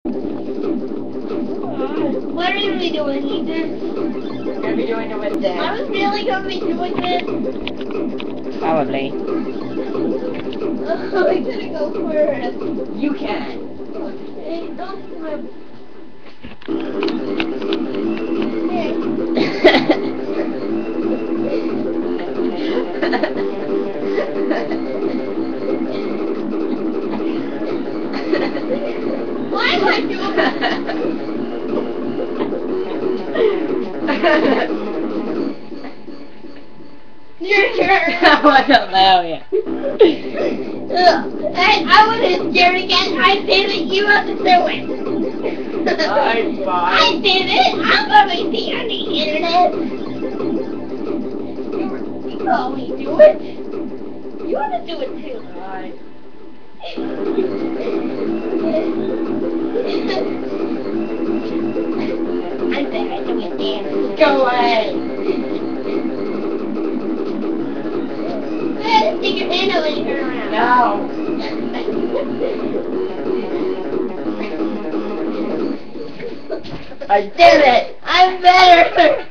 What are we doing, Ethan? We're gonna be doing it with Dad. Are we really gonna be doing this? Probably. Oh, I gotta go first. You can. Hey, don't swim. Why am I doing that? Your turn. I don't know yet. I wasn't scared again. I did it. You have to do it. I'm fine. I did it. I'm gonna be on the internet. You saw me do it. You want to do it too. Alright. I bet I do it there. Go away. Stick your hand out and turn around. No. I did it. I'm better.